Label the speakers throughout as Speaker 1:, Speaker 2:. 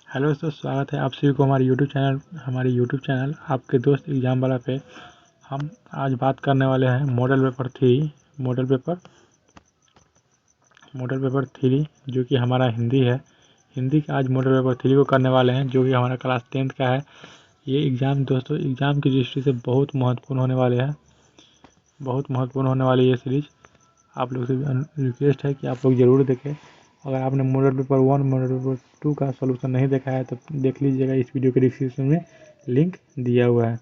Speaker 1: Hello दोस्तों, स्वागत है आप सभी को हमारे यूट्यूब चैनल आपके दोस्त एग्जाम वाला पे। हम आज बात करने वाले हैं मॉडल पेपर 3 जो कि हमारा हिंदी है। हिंदी का आज मॉडल पेपर 3 को करने वाले हैं, जो कि हमारा क्लास 10th का है। ये एग्ज़ाम दोस्तों एग्ज़ाम की दृष्टि से बहुत महत्वपूर्ण होने वाले हैं, बहुत महत्वपूर्ण होने वाली ये सीरीज़। आप लोग से रिक्वेस्ट है कि आप लोग ज़रूर देखें। अगर आपने मॉडल पेपर 1 मॉडल पेपर 2 का सॉल्यूशन नहीं देखा है तो देख लीजिएगा, इस वीडियो के डिस्क्रिप्शन में लिंक दिया हुआ है।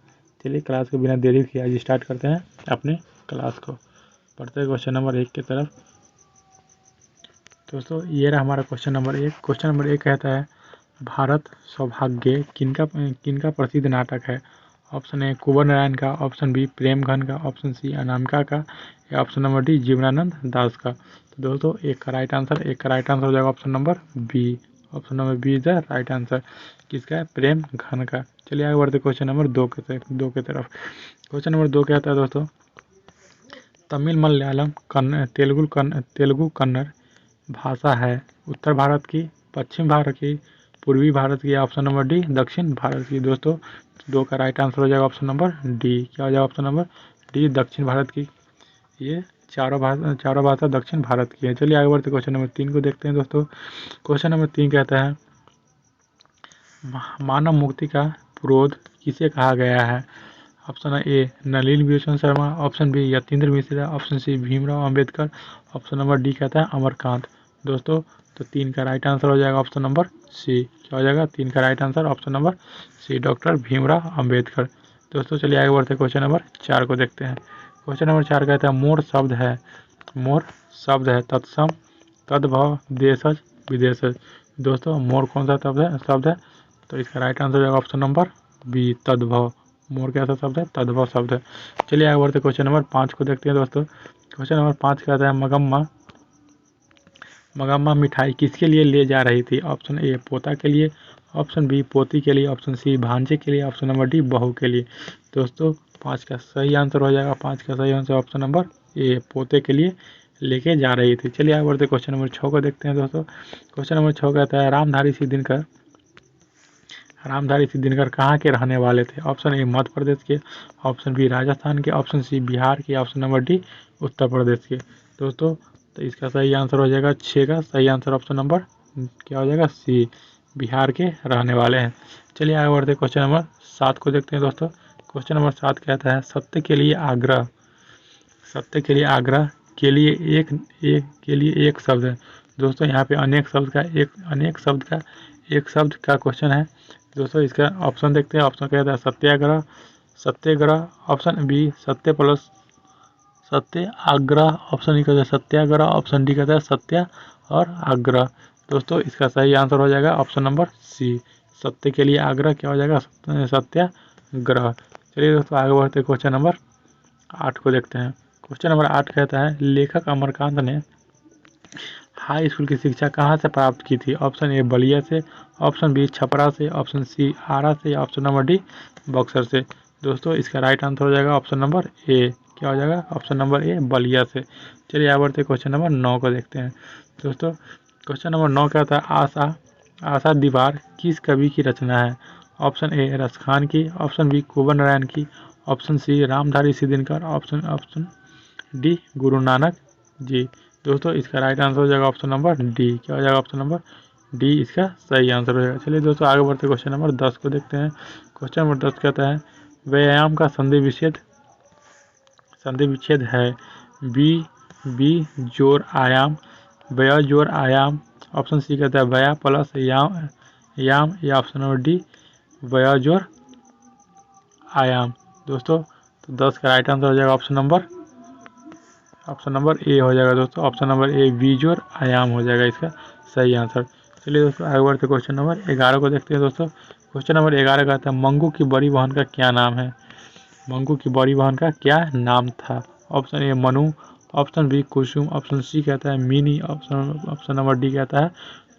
Speaker 1: चलिए क्लास को बिना देरी किए आज स्टार्ट करते हैं अपने क्लास को। पढ़ते हैं क्वेश्चन नंबर 1 की तरफ। दोस्तों ये रहा हमारा क्वेश्चन नंबर 1। क्वेश्चन नंबर 1 कहता है, भारत सौभाग्य किनका प्रसिद्ध नाटक है? ऑप्शन ए कुंवर नारायण का, ऑप्शन बी प्रेमघन का, ऑप्शन सी अनामिका का, या option number D Jibanananda Das का। तो दोस्तों एक का राइट आंसर हो जाएगा option number B. Option number B is the right answer. किसका है? प्रेमघन का। चलिए आगे बढ़ते क्वेश्चन नंबर 2 की तरफ। क्वेश्चन नंबर 2 कहता है दोस्तों, तमिल मलयालम तेलुगु कन्नड़ भाषा है उत्तर भारत की, पश्चिम भारत की, पूर्वी भारत की, ऑप्शन नंबर डी दक्षिण भारत की। दोस्तों 2 का राइट आंसर हो जाएगा ऑप्शन नंबर डी। क्या हो जाएगा? ऑप्शन नंबर डी दक्षिण भारत की। ये चारों भाषा दक्षिण भारत की है। चलिए आगे बढ़ते क्वेश्चन नंबर 3 को देखते हैं दोस्तों। क्वेश्चन नंबर 3 कहता है, मानव मुक्ति का पुरोध किसे कहा गया है? Option A Nalini Vilochan Sharma, option B Yatindra Mishra, option C Bhimrao Ambedkar, option number D कहता है अमरकांत। दोस्तों तो 3 का राइट आंसर हो जाएगा ऑप्शन नंबर सी। क्या हो जाएगा? 3 का right answer option number C, doctor Bhimrao Ambedkar. दोस्तों चलिए आगे बढ़ते क्वेश्चन नंबर 4 को देखते हैं। क्वेश्चन नंबर 4 कहता है, मोर शब्द है तत्सम तद्भव देशज विदेशज। दोस्तों मोर कौन सा शब्द है? तो इसका राइट आंसर हो जाएगा ऑप्शन नंबर बी तद्भव। मोर कैसा शब्द है? तद्भव शब्द है। चलिए आगे बढ़ते क्वेश्चन नंबर 5 को देखते हैं दोस्तों। क्वेश्चन नंबर 5 कहता है, मगम्मा मिठाई किसके लिए ले जा रही थी? ऑप्शन ए पोता के लिए, ऑप्शन बी पोती के लिए, ऑप्शन सी भांजे के लिए, ऑप्शन नंबर डी बहू के लिए। दोस्तों 5 का सही आंसर हो जाएगा, 5 का सही आंसर ऑप्शन नंबर ए पोते के लिए लेके जा रही थी। चलिए आगे बढ़ते क्वेश्चन नंबर 6 को देखते हैं दोस्तों। क्वेश्चन नंबर 6 कहता है, रामधारी सिद्धिनकर कहाँ के रहने वाले थे? ऑप्शन ए मध्य प्रदेश के, ऑप्शन बी राजस्थान के, ऑप्शन सी बिहार के, option number D Uttar Pradesh के। दोस्तों तो इसका सही आंसर हो जाएगा 6 का सही आंसर ऑप्शन नंबर क्या हो जाएगा? सी, बिहार के रहने वाले हैं। चलिए आगे बढ़ते क्वेश्चन नंबर 7 को देखते हैं दोस्तों। क्वेश्चन नंबर 7 कहता है, सत्य के लिए आग्रह के लिए एक शब्द है। दोस्तों यहाँ पे अनेक शब्द का क्वेश्चन है। दोस्तों इसका ऑप्शन देखते हैं। ऑप्शन कहता है सत्याग्रह, ऑप्शन बी सत्याग्रह, ऑप्शन ई कहता है सत्याग्रह, ऑप्शन डी कहता है सत्या और आग्रह। दोस्तों इसका सही आंसर हो जाएगा ऑप्शन नंबर सी, सत्य के लिए आग्रह। क्या हो जाएगा? सत्याग्रह। चलिए दोस्तों आगे बढ़ते क्वेश्चन नंबर 8 को देखते हैं। क्वेश्चन नंबर 8 कहता है, लेखक अमरकांत ने हाई स्कूल की शिक्षा कहाँ से प्राप्त की थी? ऑप्शन ए बलिया से, ऑप्शन बी छपरा से, ऑप्शन सी आरा से, ऑप्शन नंबर डी बक्सर से। दोस्तों इसका राइट आंसर हो जाएगा ऑप्शन नंबर ए। क्या हो जाएगा? ऑप्शन नंबर ए बलिया से। चलिए आगे बढ़ते क्वेश्चन नंबर 9 को देखते हैं दोस्तों। क्वेश्चन नंबर 9 कहता है, आशा दीवार किस कवि की रचना है? ऑप्शन ए रसखान की, ऑप्शन बी कुंवर नारायण की, ऑप्शन सी रामधारी सिद्धिनकर, ऑप्शन डी गुरु नानक जी। दोस्तों इसका राइट आंसर हो जाएगा ऑप्शन नंबर डी। क्या हो जाएगा? ऑप्शन नंबर डी इसका सही आंसर हो जाएगा। चलिए दोस्तों आगे बढ़ते क्वेश्चन नंबर 10 को देखते हैं। क्वेश्चन नंबर 10 कहता है, व्यायाम का संधि विच्छेद है बी जोर आयाम, व्या जोर आयाम, ऑप्शन सी कहता है व्या प्लस याम, या ऑप्शन नंबर डी व्या जोर आयाम। दोस्तों तो 10 का राइट आंसर हो जाएगा ऑप्शन नंबर ए हो जाएगा। दोस्तों ऑप्शन नंबर ए बीजोर आयाम हो जाएगा इसका सही आंसर। चलिए दोस्तों आगे बढ़ते क्वेश्चन नंबर 11 को देखते हैं दोस्तों। क्वेश्चन नंबर 11 कहता है, मंगू की बड़ी बहन का क्या नाम है? मंगू की बड़ी बहन का क्या नाम था? Option A Manu, option B Kusum, option C कहता है मिनी, ऑप्शन नंबर डी कहता है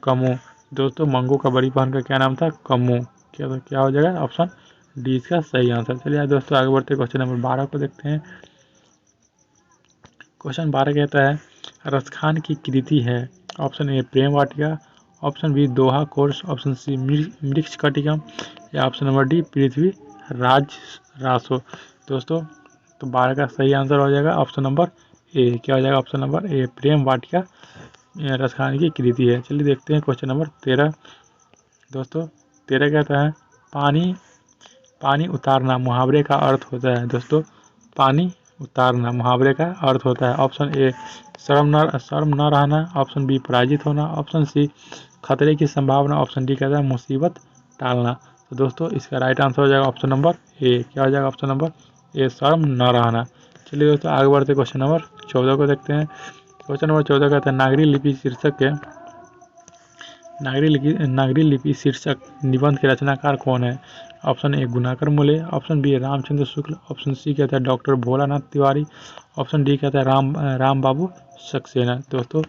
Speaker 1: कमू। दोस्तों मंगू का बड़ी बहन का क्या नाम था? कमू। क्या हो जाएगा? ऑप्शन डी इसका सही आंसर। चलिए दोस्तों आगे बढ़ते क्वेश्चन नंबर 12 को देखते हैं। क्वेश्चन 12 कहता है, रसखान की कृति है। Option A Prem Vatika, option B दोहा कोर्स, ऑप्शन सी मृच्छकटिकम या option number D Prithvi Raj Raso. दोस्तों तो 12 का सही आंसर हो जाएगा ऑप्शन नंबर ए। क्या हो जाएगा ऑप्शन नंबर ए, प्रेम वाटिका रसखानी की कृति है। चलिए देखते हैं क्वेश्चन नंबर 13। दोस्तों 13 कहता है पानी उतारना मुहावरे का अर्थ होता है। दोस्तों पानी उतारना मुहावरे का अर्थ होता है। ऑप्शन ए शर्म न रहना, ऑप्शन बी पराजित होना, ऑप्शन सी खतरे की संभावना, ऑप्शन डी कहता है मुसीबत टालना। तो दोस्तों इसका राइट आंसर हो जाएगा ऑप्शन नंबर ए। क्या हो जाएगा ऑप्शन नंबर ए, शर्म न रहना। चलिए दोस्तों आगे बढ़ते क्वेश्चन नंबर 14 को देखते हैं। क्वेश्चन नंबर 14 कहता है नागरी लिपि शीर्षक निबंध के रचनाकार कौन है। ऑप्शन ए गुणाकर मोले, option B Ramchandra Shukla, option C कहता है doctor Bholanath Tiwari, option D कहता है राम बाबू सक्सेना। दोस्तों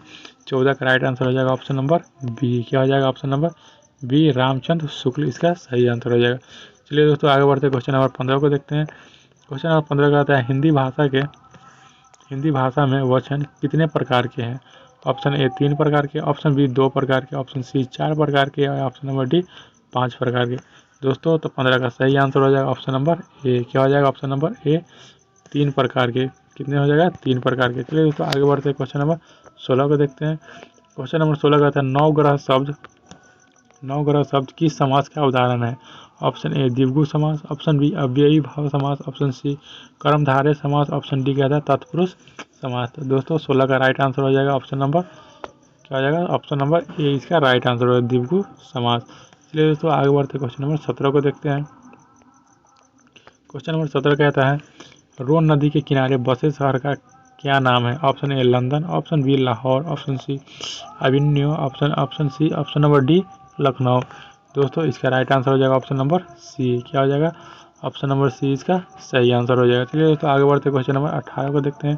Speaker 1: 14 का राइट आंसर हो जाएगा ऑप्शन नंबर बी। क्या हो जाएगा option number B, Ramchandra Shukla इसका सही आंसर हो जाएगा। चलिए दोस्तों आगे बढ़ते क्वेश्चन नंबर 15 को देखते हैं। क्वेश्चन नंबर 15 कहता है हिंदी भाषा में वचन कितने प्रकार के हैं। ऑप्शन ए 3 प्रकार के, ऑप्शन बी 2 प्रकार के, ऑप्शन सी 4 प्रकार के और ऑप्शन नंबर डी 5 प्रकार के। दोस्तों तो 15 का सही आंसर हो जाएगा ऑप्शन नंबर ए। क्या हो जाएगा ऑप्शन नंबर ए, 3 प्रकार के। कितने हो जाएगा 3 प्रकार के। चलिए दोस्तों आगे बढ़ते हैं क्वेश्चन नंबर 16 को देखते हैं। क्वेश्चन नंबर 16 कहता है नवग्रह शब्द किस समास का उदाहरण है। ऑप्शन ए द्विगु समास, ऑप्शन बी अव्ययी भाव समास, ऑप्शन सी कर्मधारय समास, ऑप्शन डी कहता है तत्पुरुष समास। तो दोस्तों 16 का राइट आंसर हो जाएगा ऑप्शन नंबर क्या हो जाएगा ऑप्शन नंबर ए, इसका राइट आंसर होगा द्विगु समास। चलिए दोस्तों आगे बढ़ते क्वेश्चन नंबर 17 को देखते हैं। क्वेश्चन नंबर 17 कहता है रोन नदी के किनारे बसे शहर का क्या नाम है। Option A London, option B Lahore, option C अभिन्यो, option C option number D Lucknow. दोस्तों इसका राइट आंसर हो जाएगा ऑप्शन नंबर सी। क्या हो जाएगा ऑप्शन नंबर सी इसका सही आंसर हो जाएगा। चलिए दोस्तों आगे बढ़ते क्वेश्चन नंबर 18 को देखते हैं।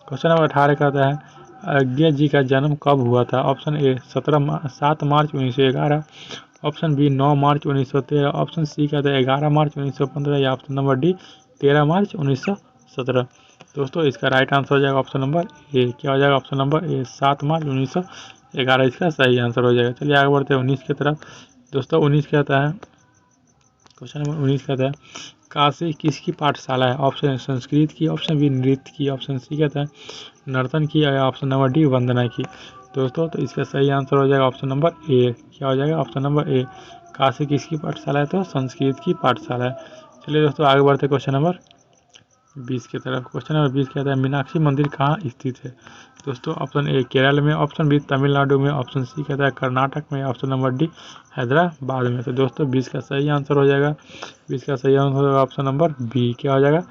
Speaker 1: क्वेश्चन नंबर 18 कहता है अज्ञा जी का जन्म कब हुआ था। Option A 7 March 1911, option B 9 March 1913, option C कहता है 11 मार्च 1915 या ऑप्शन नंबर डी 13 मार्च 1917। दोस्तों इसका राइट आंसर हो जाएगा ऑप्शन नंबर ए। क्या हो जाएगा ऑप्शन नंबर ए, 7 मार्च 1911 इसका सही आंसर हो जाएगा। चलिए आगे बढ़ते हैं 19 की तरफ। दोस्तों 19 कहता है क्वेश्चन नंबर 19 कहता है काशी किसकी पाठशाला है। ऑप्शन ए संस्कृत की, ऑप्शन बी नृत्य की, ऑप्शन सी कहता है नर्तन की या ऑप्शन नंबर डी वंदना की। दोस्तों तो इसका सही आंसर हो जाएगा ऑप्शन नंबर ए। क्या हो जाएगा ऑप्शन नंबर ए, काशी किसकी पाठशाला है तो संस्कृत की पाठशाला है। चलिए दोस्तों आगे बढ़ते क्वेश्चन नंबर 20 की तरफ। क्वेश्चन नंबर 20 कहता है मीनाक्षी मंदिर कहाँ स्थित है। दोस्तों ऑप्शन ए केरल में, ऑप्शन बी तमिलनाडु में, ऑप्शन सी कहता है कर्नाटक में, ऑप्शन नंबर डी हैदराबाद में। तो दोस्तों 20 का सही आंसर हो जाएगा 20 का सही आंसर होगा ऑप्शन नंबर बी। क्या हो जाएगा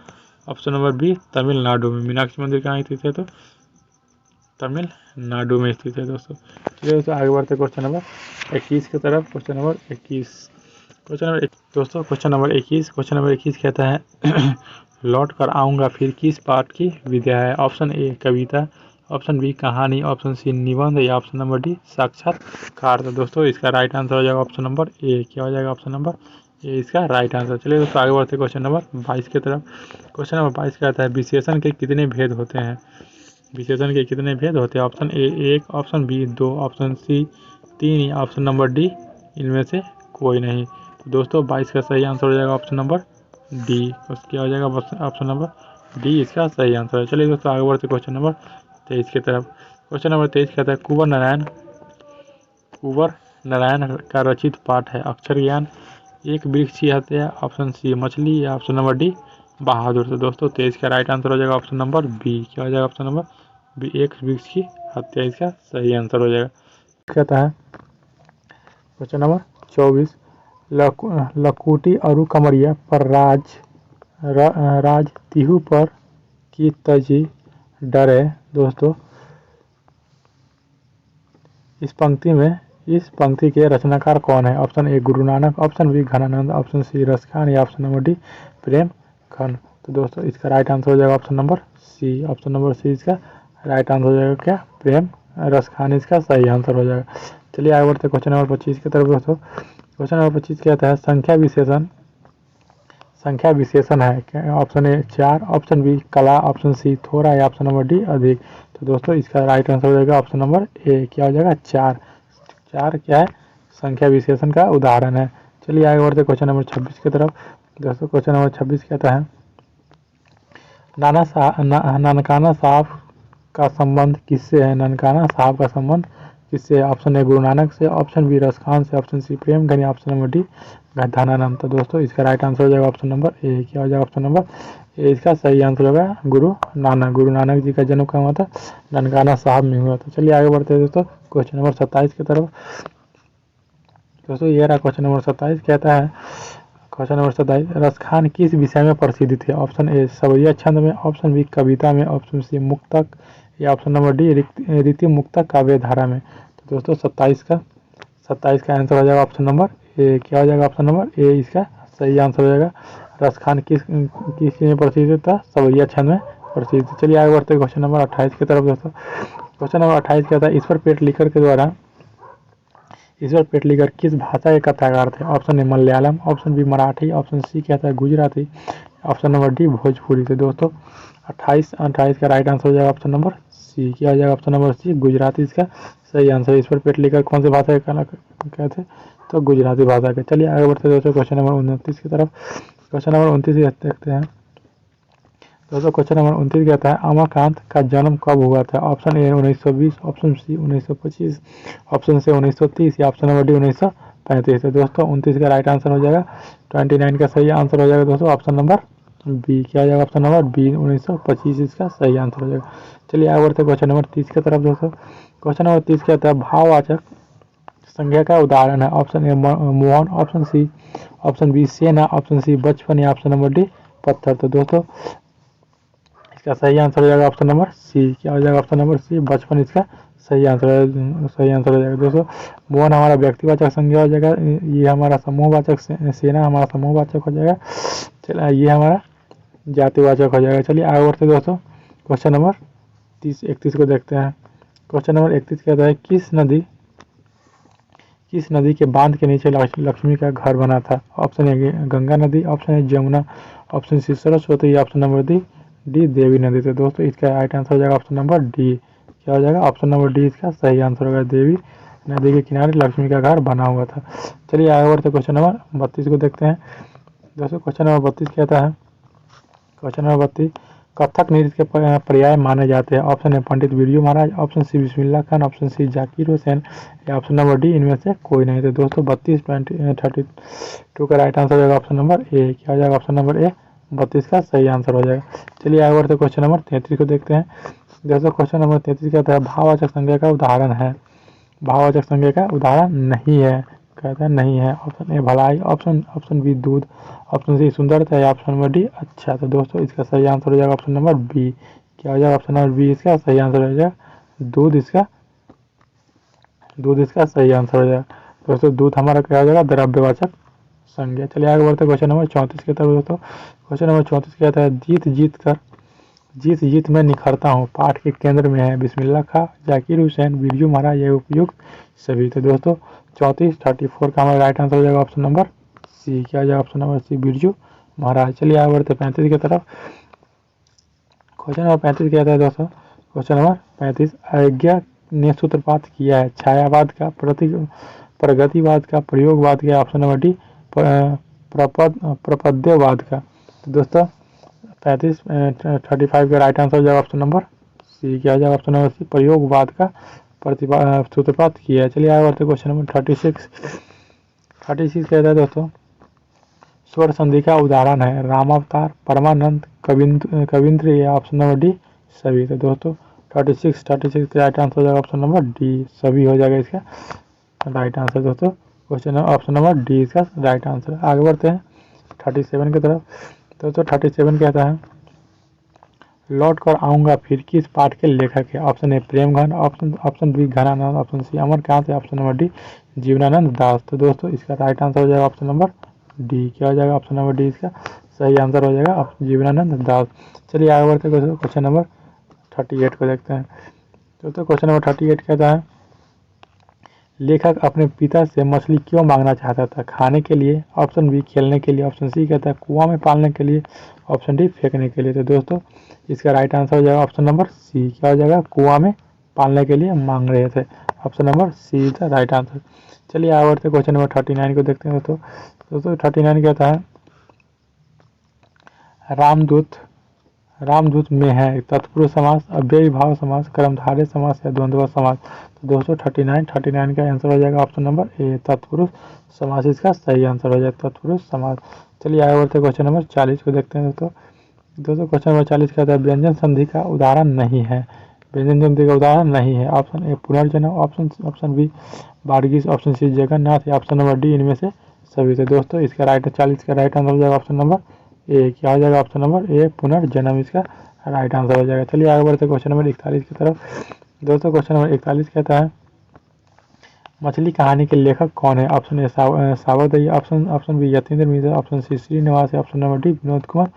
Speaker 1: ऑप्शन नंबर बी, तमिलनाडु में मीनाक्षी मंदिर कहाँ स्थित है तो तमिलनाडु में स्थित है। दोस्तों चलिए दोस्तों आगे बढ़ते क्वेश्चन नंबर 21 की तरफ। क्वेश्चन नंबर 21 दोस्तों क्वेश्चन नंबर 21 कहता है लौट कर आऊँगा फिर किस पाठ की विद्या है। ऑप्शन ए कविता, ऑप्शन बी कहानी, ऑप्शन सी निबंध या ऑप्शन नंबर डी साक्षात्कार। तो दोस्तों इसका राइट आंसर हो जाएगा ऑप्शन नंबर ए। क्या हो जाएगा ऑप्शन नंबर ए, इसका राइट आंसर। चलिए दोस्तों आगे बढ़ते क्वेश्चन नंबर 22 की तरफ। क्वेश्चन नंबर 22 कहता है विशेषण के कितने भेद होते हैं। विशेषण के कितने भेद होते हैं। Option A 1, option B 2, option C 3 या ऑप्शन नंबर डी इनमें से कोई नहीं। तो दोस्तों 22 का सही आंसर हो जाएगा ऑप्शन नंबर डी। क्या हो जाएगा ऑप्शन नंबर डी इसका सही आंसर है। चलिए दोस्तों आगे बढ़ते क्वेश्चन नंबर 23 की तरफ। क्वेश्चन नंबर 23 कहता है कुंवर नारायण का रचित पाठ है अक्षर ज्ञान, एक वृक्ष की हत्या, ऑप्शन सी मछली या ऑप्शन नंबर डी बहादुर। तो दोस्तों 23 का राइट आंसर हो जाएगा ऑप्शन नंबर बी। क्या हो जाएगा ऑप्शन नंबर बी, एक वृक्ष की हत्या इसका सही आंसर हो जाएगा। कहता है क्वेश्चन नंबर 24 लकुटी अरु कमरिया पर राज तिहु पर की तजी डरे। दोस्तों इस पंक्ति के रचनाकार कौन है। Option A Guru Nanak, option B Ghananand, option C Raskhan या ऑप्शन नंबर डी प्रेम खन। तो दोस्तों इसका राइट आंसर हो जाएगा option number C. Option number C इसका राइट आंसर हो जाएगा क्या प्रेम रसखान इसका सही आंसर हो जाएगा। चलिए आगे बढ़ते क्वेश्चन नंबर 25 की तरफ। दोस्तों क्वेश्चन नंबर 25 कहता है संख्या विशेषण है। ऑप्शन ए 4, ऑप्शन बी कला, ऑप्शन सी थोड़ा या ऑप्शन नंबर डी अधिक। तो दोस्तों इसका राइट आंसर हो जाएगा ऑप्शन नंबर ए। क्या हो जाएगा 4 4 क्या है, संख्या विशेषण का उदाहरण है। चलिए आगे बढ़ते क्वेश्चन नंबर 26 की तरफ। दोस्तों क्वेश्चन नंबर 26 कहता है ननकाना साहब का संबंध किससे है? ननकाना साहब का संबंध किससे है? ऑप्शन ए गुरु नानक से, ऑप्शन बी रस खान से, ऑप्शन सी प्रेम घनी, ऑप्शन नंबर डी धनानंद। तो दोस्तों इसका राइट आंसर हो जाएगा ऑप्शन नंबर ए। क्या हो जाएगा ऑप्शन नंबर ए इसका सही आंसर होगा गुरु नानक। गुरु नानक जी का जन्म कहाँ हुआ था? ननकाना साहब में हुआ था। चलिए आगे बढ़ते हैं दोस्तों क्वेश्चन नंबर 27 की तरफ। दोस्तों ये रहा क्वेश्चन नंबर 27 कहता है क्वेश्चन नंबर 27 रस खान किस विषय में प्रसिद्ध थे? ऑप्शन ए सवैया छंद में, ऑप्शन बी कविता में, ऑप्शन सी मुक्तक, या ऑप्शन नंबर डी रीति मुक्तक काव्य धारा में। तो दोस्तों 27 का आंसर हो जाएगा ऑप्शन नंबर ए। क्या हो जाएगा ऑप्शन नंबर ए इसका सही आंसर हो जाएगा। रस खान किस में प्रसिद्ध था? सवैया छंद में प्रसिद्ध। चलिए आगे बढ़ते क्वेश्चन नंबर 28 की तरफ। दोस्तों क्वेश्चन नंबर 28 कहता है ईश्वर पेटलिकर के द्वारा ईश्वर पेटलिकर किस भाषा के कथाकार थे? Option A Malayalam, option B Marathi, option C कहता है Gujarati, option number D Bhojpuri. तो दोस्तों 28 का राइट आंसर हो जाएगा ऑप्शन नंबर सी। क्या हो जाएगा ऑप्शन नंबर सी गुजराती इसका सही आंसर। ईश्वर पेटलिकर कौन सी भाषा के कहते? तो गुजराती भाषा के। चलिए आगे बढ़ते दोस्तों क्वेश्चन नंबर 29 की तरफ। क्वेश्चन नंबर 29 देखते हैं। दोस्तों क्वेश्चन नंबर 29 कहता है अमरकांत का जन्म कब हुआ था? Option A 1920, option C 1925, option C 1930, या ऑप्शन नंबर डी 1935। तो दोस्तों 29 का राइट आंसर हो जाएगा 29 का सही आंसर हो जाएगा दोस्तों ऑप्शन नंबर बी। क्या हो जाएगा ऑप्शन नंबर बी 1925 इसका सही आंसर हो जाएगा। चलिए आगे बढ़ते क्वेश्चन नंबर 30 की तरफ। दोस्तों क्वेश्चन नंबर 30 कहता है भाववाचक संज्ञा का उदाहरण है। Option A Mohan, option C, option B सेना, ऑप्शन सी बचपन, या ऑप्शन नंबर डी पत्थर। तो दोस्तों इसका सही आंसर हो जाएगा ऑप्शन नंबर सी। क्या हो जाएगा ऑप्शन नंबर सी बचपन इसका सही आंसर हो जाएगा। दोस्तों मोहन हमारा व्यक्तिवाचक संज्ञा हो जाएगा, ये हमारा समूहवाचक, सेना हमारा समूहवाचक हो जाएगा, चलिए ये हमारा जातिवाचक हो जाएगा। चलिए आगे बढ़ते दोस्तों क्वेश्चन नंबर 31 को देखते हैं। क्वेश्चन नंबर 31 कहता है किस नदी के बांध के नीचे लक्ष्मी का घर बना था? ऑप्शन ए गंगा नदी, option A Jamuna, option C Saraswati, option number D Devi नदी। तो दोस्तों इसका राइट आंसर हो जाएगा ऑप्शन नंबर डी। क्या हो जाएगा ऑप्शन नंबर डी इसका सही आंसर होगा। देवी नदी के किनारे लक्ष्मी का घर बना हुआ था। चलिए आगे बढ़ते क्वेश्चन नंबर 32 को देखते हैं। दोस्तों क्वेश्चन नंबर 32 कहता है क्वेश्चन नंबर 32 कथक नृत्य के पर्याय माने जाते हैं। Option A Pandit Birju Maharaj, option C Bismillah Khan, option C Zakir Hussain, या ऑप्शन नंबर डी इनमें से कोई नहीं। तो दोस्तों 32 का राइट आंसर हो जाएगा ऑप्शन नंबर ए। क्या हो जाएगा ऑप्शन नंबर ए 32 का सही आंसर हो जाएगा। चलिए आगे बढ़ते क्वेश्चन नंबर 33 को देखते हैं। दोस्तों क्वेश्चन नंबर 33 कहता है भाववाचक संज्ञा का उदाहरण है। भाववाचक संज्ञा का उदाहरण नहीं है, कहता है नहीं है। ऑप्शन ए भलाई, ऑप्शन बी दूध, ऑप्शन सी सुंदरता, या ऑप्शन नंबर डी अच्छा। तो दोस्तों इसका सही आंसर हो जाएगा ऑप्शन नंबर बी। क्या हो जाएगा ऑप्शन नंबर बी इसका सही आंसर हो जाएगा दूध इसका सही आंसर हो जाएगा। दोस्तों दूध हमारा क्या हो जाएगा द्रव्यवाचक संज्ञा। चलिए आगे बढ़ते क्वेश्चन नंबर 34 की तरफ। दोस्तों क्वेश्चन नंबर 34 कहता है जीत मैं निखरता हूँ पाठ के केंद्र में है बिस्मिल्लाह खां, जाकिर हुसैन, बिरजू महाराज, ये उपयुक्त सभी। तो दोस्तों 34 का हमारा राइट आंसर हो जाएगा ऑप्शन नंबर सी। क्या हो जाएगा ऑप्शन नंबर सी बिरजू महाराज। चलिए आगे बढ़ते 35 की तरफ। क्वेश्चन नंबर 35 कहता है दोस्तों क्वेश्चन नंबर 35 अज्ञा ने सूत्रपात किया है छायावाद का, प्रगतिवाद का, प्रयोगवाद का, ऑप्शन नंबर डी प्रपद्यवाद का। तो दोस्तों 35 का राइट आंसर हो जाएगा ऑप्शन नंबर सी। क्या हो जाएगा ऑप्शन नंबर सी प्रयोगवाद का सूत्रपात किया है। चलिए आगे बढ़ते क्वेश्चन नंबर 36 कहता है दोस्तों स्वर संधि का उदाहरण है रामावतार, परमानंद, कविंद्र, या ऑप्शन नंबर डी सभी। तो दोस्तों 36 का राइट आंसर हो जाएगा ऑप्शन नंबर डी सभी हो जाएगा इसका राइट आंसर। दोस्तों क्वेश्चन ऑप्शन नंबर डी इसका राइट आंसर। आगे बढ़ते हैं 37 की तरफ। दोस्तों 37 कहता है लौट कर आऊँगा फिर किस पाठ के लेखक है? Option A Premghan, option B Ghananand, option C Amarkant, option number D Jibanananda Das. तो दोस्तों इसका राइट आंसर हो जाएगा ऑप्शन नंबर डी। क्या हो जाएगा ऑप्शन नंबर डी इसका सही आंसर हो जाएगा जीवनानंद दास। चलिए आगे बढ़ते क्वेश्चन नंबर 38 को देखते हैं। दोस्तों क्वेश्चन नंबर 38 कहता है लेखक अपने पिता से मछली क्यों मांगना चाहता था? खाने के लिए, ऑप्शन बी खेलने के लिए, ऑप्शन सी कहता है कुआं में पालने के लिए, ऑप्शन डी फेंकने के लिए। तो दोस्तों इसका राइट आंसर हो जाएगा ऑप्शन नंबर सी। क्या हो जाएगा कुआं में पालने के लिए मांग रहे थे। Option number C is the right answer. चलिए आगे बढ़ते क्वेश्चन नंबर 39 को देखते हैं दोस्तों 39 कहता है रामदूत रामदूत में है तत्पुरुष समास, अव्ययी भाव समास, कर्मधारय समास या द्वंद्व समास। तो दोस्तों 39 का आंसर हो जाएगा ऑप्शन नंबर ए तत्पुरुष समास इसका सही आंसर हो जाएगा तत्पुरुष समास। चलिए आगे बढ़ते क्वेश्चन नंबर 40 को देखते हैं दोस्तों क्वेश्चन नंबर 40 कहता है व्यंजन संधि का उदाहरण नहीं है। व्यंजन संधि का उदाहरण नहीं है। ऑप्शन ए पुनर्जन्म, ऑप्शन बी बारगिस, ऑप्शन सी जगन्नाथ या ऑप्शन नंबर डी इनमें से सभी। तो दोस्तों इसका 40 का राइट आंसर हो जाएगा ऑप्शन नंबर ए। क्या हो जाएगा ऑप्शन नंबर ए पुनर्जन्म इसका राइट आंसर हो जाएगा। चलिए आगे बढ़ते क्वेश्चन नंबर 41 की तरफ। दोस्तों क्वेश्चन नंबर 41 कहता है मछली कहानी के लेखक कौन है। ऑप्शन ए सावरदई, option B Yatindra Mishra, option C Srinivas, option number D Vinod Kumar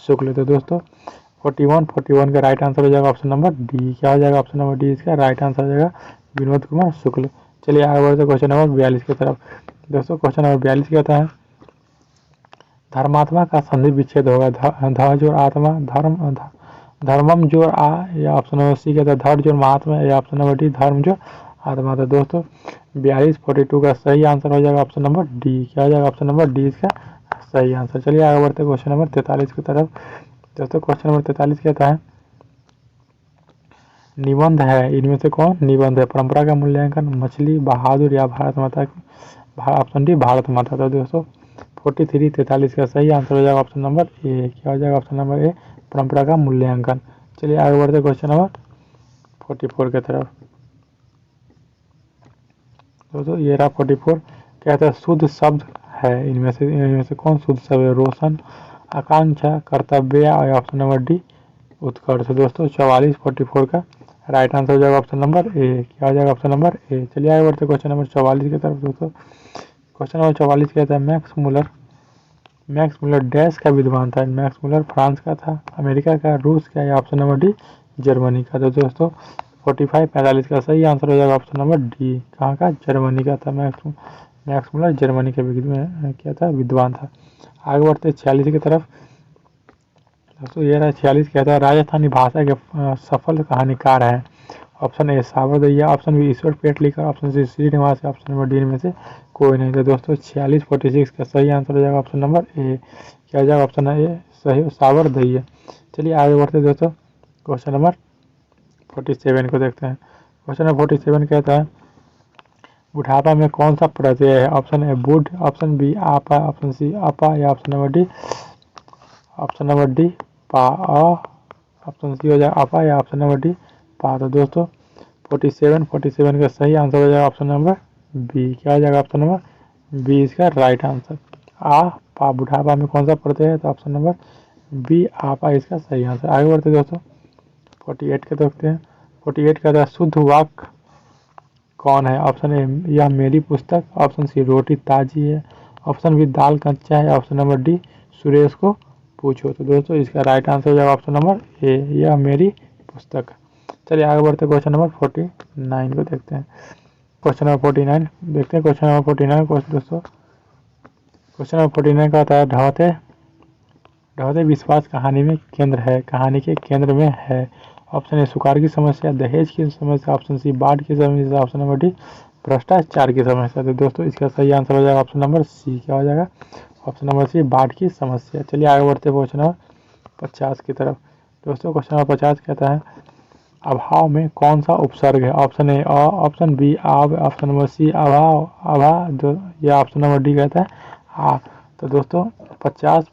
Speaker 1: Shukla. तो दोस्तों 41 का राइट आंसर हो जाएगा ऑप्शन नंबर डी। क्या हो जाएगा ऑप्शन नंबर डी इसका राइट आंसर हो जाएगा विनोद कुमार शुक्ल। चलिए आगे बढ़ते क्वेश्चन नंबर 42 की तरफ। दोस्तों क्वेश्चन नंबर 42 कहता है धर्मात्मा का संधि विच्छेद होगा ध जोड़ आत्मा धर्मम जोड़ आ या ऑप्शन नंबर सी कहता है धड़ जोड़ महात्मा या ऑप्शन नंबर डी धर्म जोड़ आत्मा। तो दोस्तों 42 का सही आंसर हो जाएगा ऑप्शन नंबर डी। क्या हो जाएगा ऑप्शन नंबर डी इसका सही आंसर। चलिए आगे बढ़ते क्वेश्चन नंबर 43 की तरफ। दोस्तों क्वेश्चन नंबर 43 कहता है निबंध है इनमें से कौन निबंध है। परंपरा का मूल्यांकन, मछली, बहादुर या भारत माता। ऑप्शन डी भारत माता। तो दोस्तों 43 का सही आंसर हो जाएगा ऑप्शन नंबर ए। क्या हो जाएगा ऑप्शन नंबर ए परंपरा का मूल्यांकन। चलिए आगे बढ़ते क्वेश्चन नंबर 44 की तरफ। दोस्तों ये रहा 44 कहता है शुद्ध शब्द है इनमें से कौन शुद्ध शब्द है। रोशन, आकांक्षा, कर्तव्य या ऑप्शन नंबर डी उत्कर्ष। दोस्तों 44 का राइट आंसर हो जाएगा ऑप्शन नंबर ए। क्या हो जाएगा ऑप्शन नंबर ए। चलिए आगे बढ़ते क्वेश्चन नंबर 44 की तरफ। दोस्तों क्वेश्चन नंबर 44 कहता है मैक्स मुलर डैश का विद्वान था। मैक्स मुलर फ्रांस का था, अमेरिका का, रूस का या ऑप्शन नंबर डी जर्मनी का। तो दोस्तों 45 का सही आंसर हो जाएगा ऑप्शन नंबर डी। कहाँ का जर्मनी का था। मैक्स मुलर जर्मनी का क्या था विद्वान था। आगे बढ़ते 46 की तरफ। दोस्तों ये रहा 46 कहता है राजस्थानी भाषा के सफल कहानीकार है। ऑप्शन ए सावरदैया, option B Ishwar Petlikar, option C Srinivas, option number D में से कोई नहीं। तो दोस्तों 46 का सही आंसर हो जाएगा ऑप्शन नंबर ए। क्या हो जाएगा ऑप्शन ए सही सावरदैया। चलिए आगे बढ़ते दोस्तों क्वेश्चन नंबर 47 को देखते हैं। क्वेश्चन नंबर 47 कहता है बुढ़ापा में कौन सा प्रत्यय है। ऑप्शन ए बुढ़, ऑप्शन बी आपा, ऑप्शन सी अपा या ऑप्शन नंबर डी पा। ऑप्शन सी हो जाएगा अपा या ऑप्शन नंबर डी पा। तो दोस्तों 47 का सही आंसर हो जाएगा ऑप्शन नंबर बी। क्या हो जाएगा ऑप्शन नंबर बी इसका राइट आंसर। आ पा बुढ़ापा में कौन सा प्रत्यय है। तो ऑप्शन नंबर बी आपा इसका सही आंसर। आगे बढ़ते दोस्तों 48 के देखते हैं। 48 का शुद्ध वाक्य कौन है। ऑप्शन ए यह मेरी पुस्तक, ऑप्शन सी रोटी ताजी है, ऑप्शन बी दाल कच्चा है, ऑप्शन नंबर डी सुरेश को पूछो। तो दोस्तों इसका राइट आंसर हो जाएगा ऑप्शन नंबर ए यह मेरी पुस्तक। चलिए आगे बढ़ते क्वेश्चन नंबर 49 को देखते हैं। क्वेश्चन नंबर 49 देखते हैं। क्वेश्चन नंबर 49 दोस्तों क्वेश्चन नंबर 49 का आता है ढहते विश्वास कहानी के केंद्र में है। ऑप्शन ए सुकार की समस्या, दहेज की समस्या, ऑप्शन सी बाढ़ की समस्या, ऑप्शन नंबर डी भ्रष्टाचार की समस्या। तो दोस्तों इसका सही आंसर हो जाएगा ऑप्शन नंबर सी। क्या हो जाएगा ऑप्शन नंबर सी बाढ़ की समस्या। चलिए आगे बढ़ते क्वेश्चन नंबर 50 की तरफ। दोस्तों क्वेश्चन नंबर 50 कहता है अभाव में कौन सा उपसर्ग है। ऑप्शन ए ऑप्शन बी आव, ऑप्शन नंबर सी अभा या ऑप्शन नंबर डी कहता है आ। तो दोस्तों 50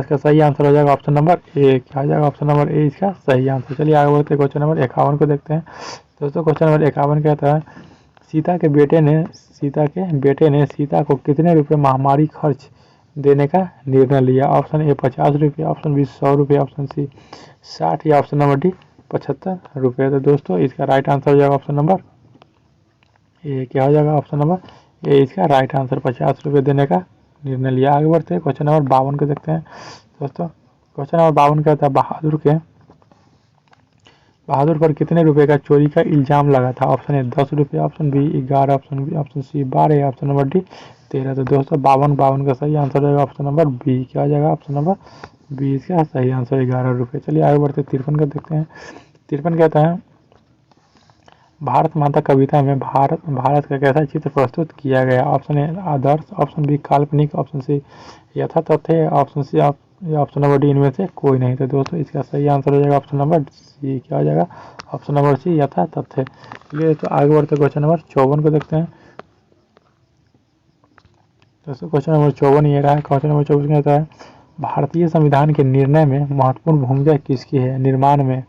Speaker 1: का सही आंसर हो जाएगा ऑप्शन नंबर ए। क्या हो जाएगा ऑप्शन नंबर ए इसका सही आंसर। चलिए आगे बढ़ते क्वेश्चन नंबर 51 को देखते हैं। दोस्तों क्वेश्चन नंबर 51 कहता है सीता के बेटे ने सीता को कितने रुपए महामारी खर्च देने का निर्णय लिया। ऑप्शन ए 50 रुपये, ऑप्शन बी 100 रुपये, ऑप्शन सी 60 या ऑप्शन नंबर डी 75 रुपये। तो दोस्तों इसका राइट आंसर हो जाएगा ऑप्शन नंबर ए। क्या हो जाएगा ऑप्शन नंबर ए इसका राइट आंसर 50 रुपये देने का निर्णय लिया। आगे बढ़ते हैं क्वेश्चन नंबर 52 को देखते हैं। दोस्तों क्वेश्चन नंबर 52 कहता है बहादुर पर कितने रुपए का चोरी का इल्जाम लगा था। ऑप्शन ए 10 रुपये, ऑप्शन बी 11, ऑप्शन सी 12 या ऑप्शन नंबर डी 13। तो दोस्तों 52 का सही आंसर रहेगा ऑप्शन नंबर बी। क्या हो जाएगा ऑप्शन नंबर बी इसका सही आंसर 11 रुपये। चलिए आगे बढ़ते 53 का देखते हैं। 53 कहता है भारत माता कविता में भारत भारत का कैसा चित्र प्रस्तुत किया गया? ऑप्शन ए आदर्श, ऑप्शन बी काल्पनिक, ऑप्शन सी यथातथ्य, option C option number D इनमें से कोई नहीं। तो दोस्तों इसका सही आंसर हो जाएगा ऑप्शन नंबर सी। क्या हो जाएगा? ऑप्शन नंबर सी यथातथ्य। चलिए तो आगे बढ़ते क्वेश्चन नंबर 54 को देखते हैं। दोस्तों क्वेश्चन नंबर 54 ये रहा है। क्वेश्चन नंबर 24 कहता है भारतीय संविधान के निर्णय में महत्वपूर्ण भूमिका किसकी है? निर्माण में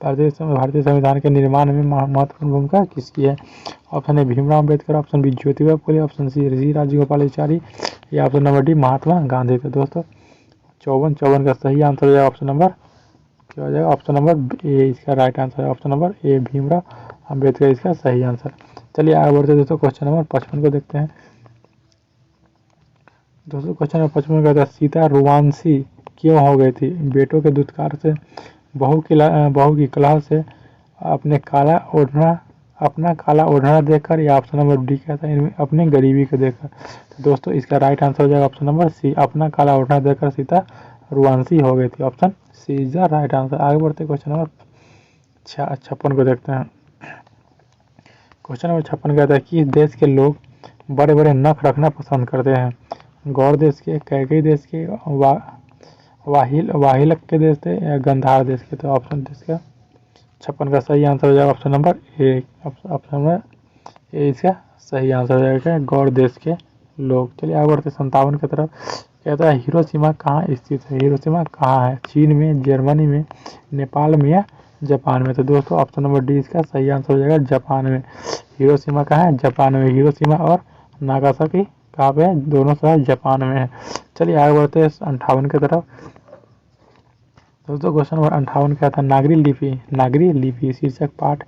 Speaker 1: भारतीय संविधान के निर्माण में महत्वपूर्ण भूमिका किसकी है? Option A Bhimrao Ambedkar, option B Jyotiba Phule, option C C Rajagopalachari या option number D Mahatma Gandhi. तो दोस्तों 54 का सही आंसर हो जाएगा ऑप्शन नंबर क्या हो जाएगा? ऑप्शन नंबर ए इसका राइट आंसर है। ऑप्शन नंबर ए भीमराव अम्बेडकर इसका सही आंसर। चलिए आगे बढ़ते दोस्तों क्वेश्चन नंबर 55 को देखते हैं। दोस्तों क्वेश्चन नंबर 55 कहता है सीता रुवांशी क्यों हो गई थी? बेटों के दुत्कार से, बहू की कलह से, अपने काला ओढ़ना अपना काला ओढ़ना देखकर या ऑप्शन नंबर डी कहता है अपने गरीबी को देखकर। तो दोस्तों इसका राइट आंसर हो जाएगा ऑप्शन नंबर सी, अपना काला ओढ़ना देखकर सीता रुवांशी हो गई थी। Option C is the right answer. आगे बढ़ते क्वेश्चन नंबर 56 को देखते हैं। क्वेश्चन नंबर 56 कहता है कि देश के लोग बड़े बड़े नख रखना पसंद करते हैं? गौड़ देश के, कैकई देश के, वाहिलक के देश थे या गंधार देश के? तो ऑप्शन देश का 56 का सही आंसर हो जाएगा option number A. Option number A इसका सही आंसर हो जाएगा गौड़ देश के लोग। चलिए आगे बढ़ते 57 की तरफ। कहता है हिरोशिमा कहाँ स्थित है? हिरोशिमा कहाँ है? चीन में, जर्मनी में, नेपाल में या जापान में? तो दोस्तों ऑप्शन नंबर डी इसका सही आंसर हो जाएगा जापान में। हिरोशिमा कहाँ है? जापान में। हिरोशिमा और नागासाकी कहाँ पे है? दोनों शहर जापान में है। चलिए आगे बढ़ते हैं 58 की तरफ। दोस्तों क्वेश्चन नंबर 58 क्या था? नागरी लिपि शीर्षक पाठ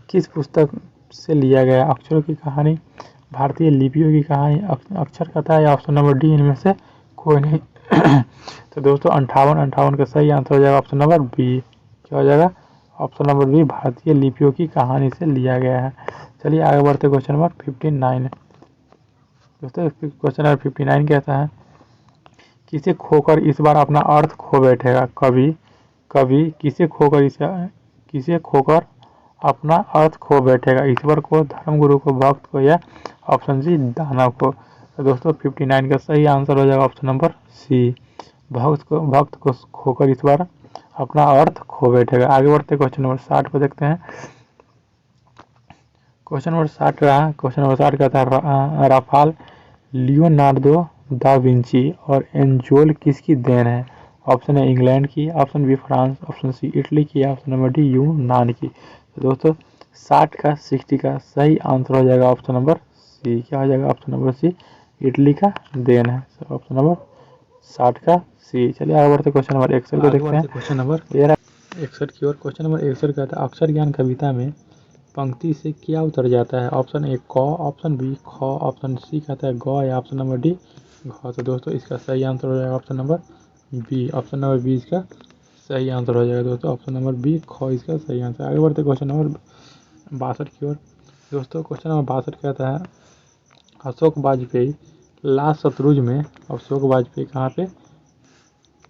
Speaker 1: किस पुस्तक से लिया गया? अक्षरों की कहानी, भारतीय लिपियों की कहानी, अक्षर कथा या ऑप्शन नंबर डी इनमें से कोई नहीं। तो दोस्तों 58 का सही आंसर हो जाएगा ऑप्शन नंबर बी। क्या हो जाएगा? ऑप्शन नंबर बी भारतीय लिपियों की कहानी से लिया गया है। चलिए आगे बढ़ते क्वेश्चन नंबर 59। दोस्तों क्वेश्चन नंबर 59 कहता है किसे खोकर इस बार अपना अर्थ खो बैठेगा? कभी कभी किसे खोकर अपना अर्थ खो बैठेगा? ईश्वर को, धर्मगुरु को, भक्त को या ऑप्शन सी दानव को? तो दोस्तों 59 का सही आंसर हो जाएगा ऑप्शन नंबर सी, भक्त को खोकर इस बार अपना अर्थ खो बैठेगा। आगे बढ़ते क्वेश्चन नंबर 60 को देखते हैं। क्वेश्चन नंबर 60 रहा। क्वेश्चन नंबर 60 कहता है राफाल लियोनार्दो दा विंची और एंजोल किसकी देन है? ऑप्शन है इंग्लैंड की, option B France, option C Italy की, ऑप्शन नंबर डी यूनान की। तो दोस्तों 60 का सही आंसर हो जाएगा ऑप्शन नंबर सी। क्या हो जाएगा? ऑप्शन नंबर सी इटली का देन है। ऑप्शन नंबर 60 का सी। चलिए आगे बढ़ते क्वेश्चन नंबर 61 को देखते हैं। क्वेश्चन नंबर 61 की ओर। क्वेश्चन नंबर 61 कहता है अक्षर ज्ञान कविता में पंक्ति से क्या उतर जाता है? ऑप्शन ए क, ऑप्शन बी ख, ऑप्शन सी कहता है ग या ऑप्शन नंबर डी घ। तो दोस्तों इसका सही आंसर हो जाएगा option number B. Option number B इसका सही आंसर हो जाएगा दोस्तों। ऑप्शन नंबर बी ख इसका सही आंसर। आगे बढ़ते क्वेश्चन नंबर 62 की ओर। दोस्तों क्वेश्चन नंबर 62 कहता है अशोक वाजपेयी लास्ट शतरुंज में, अशोक वाजपेयी कहाँ पे?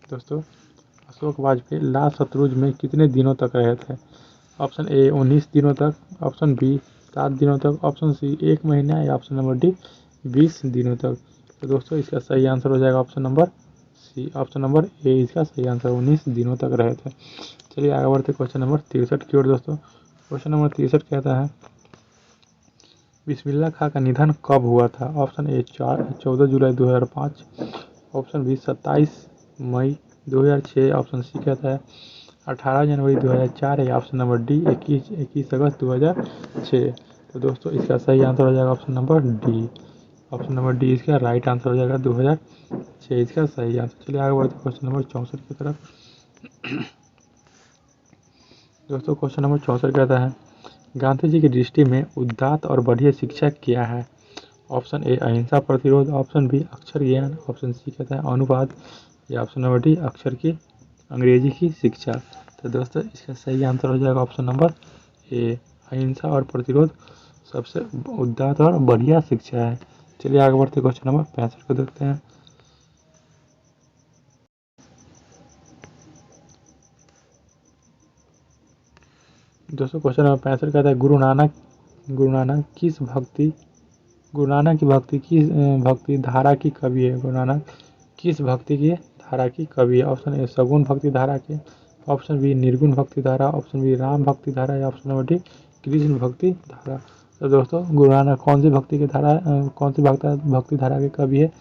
Speaker 1: दोस्तों अशोक वाजपेयी लास्ट शतरुंज में कितने दिनों तक रहे थे? ऑप्शन ए 19 दिनों तक, ऑप्शन बी 7 दिनों तक, ऑप्शन सी 1 महीना या ऑप्शन नंबर डी 20 दिनों तक। तो दोस्तों इसका सही आंसर हो जाएगा option number C, option number A इसका सही आंसर 19 दिनों तक रहे थे। चलिए आगे बढ़ते क्वेश्चन नंबर 63 की ओर। दोस्तों क्वेश्चन नंबर 63 कहता है बिस्मिल्लाह खां का निधन कब हुआ था? ऑप्शन ए 14 जुलाई 2005, ऑप्शन बी 27 मई 2006, ऑप्शन सी कहता है 18 जनवरी 2004 या ऑप्शन नंबर डी 21 अगस्त 2006। तो दोस्तों इसका सही आंसर हो जाएगा option number D. Option number D इसका राइट आंसर हो जाएगा 2006 इसका सही आंसर। चलिए आगे बढ़ते क्वेश्चन नंबर 64 की तरफ। दोस्तों क्वेश्चन नंबर 64 कहता है गांधी जी की दृष्टि में उदात्त और बढ़िया शिक्षा क्या है? ऑप्शन ए अहिंसा प्रतिरोध, ऑप्शन बी अक्षर ज्ञान, ऑप्शन सी कहता है अनुवाद या ऑप्शन नंबर डी अक्षर की अंग्रेजी की शिक्षा। तो दोस्तों इसका सही आंसर हो जाएगा ऑप्शन नंबर ए अहिंसा और प्रतिरोध सबसे उदात्त और बढ़िया शिक्षा है। चलिए आगे बढ़ते क्वेश्चन नंबर 65 को देखते हैं। दोस्तों क्वेश्चन नंबर 65 कहता है गुरु नानक गुरु नानक की भक्ति किस भक्ति धारा की कवि है? गुरु नानक किस भक्ति की धारा की कवि है? ऑप्शन ए सगुण भक्ति धारा के, ऑप्शन बी निर्गुण भक्ति धारा, ऑप्शन बी राम भक्ति धारा या ऑप्शन नंबर डी कृष्ण भक्ति धारा। तो दोस्तों गुरु नानक कौन सी भक्ति की धारा कौन सी भक्ति धारा के कवि है?